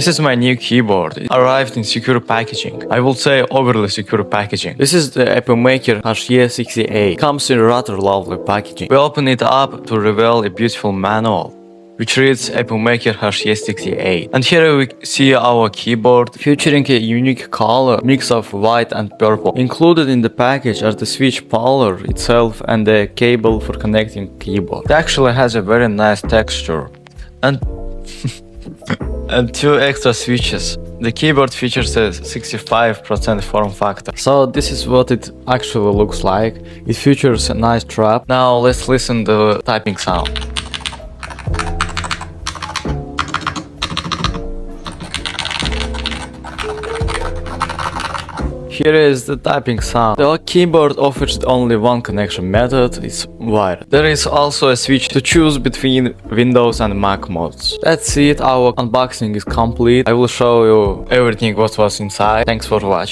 This is my new keyboard. It arrived in secure packaging. I will say overly secure packaging. This is the Epomaker HE68. It comes in rather lovely packaging. We open it up to reveal a beautiful manual, which reads Epomaker HE68. And here we see our keyboard featuring a unique color mix of white and purple. Included in the package are the switch power itself and the cable for connecting keyboard. It actually has a very nice texture and and 2 extra switches. The keyboard features a 65% form factor. So this is what it actually looks like. It features a nice strap. Now let's listen to the typing sound. Here is the typing sound. The keyboard offers only one connection method, it's wired. There is also a switch to choose between Windows and Mac modes. That's it, our unboxing is complete. I will show you everything what was inside. Thanks for watching.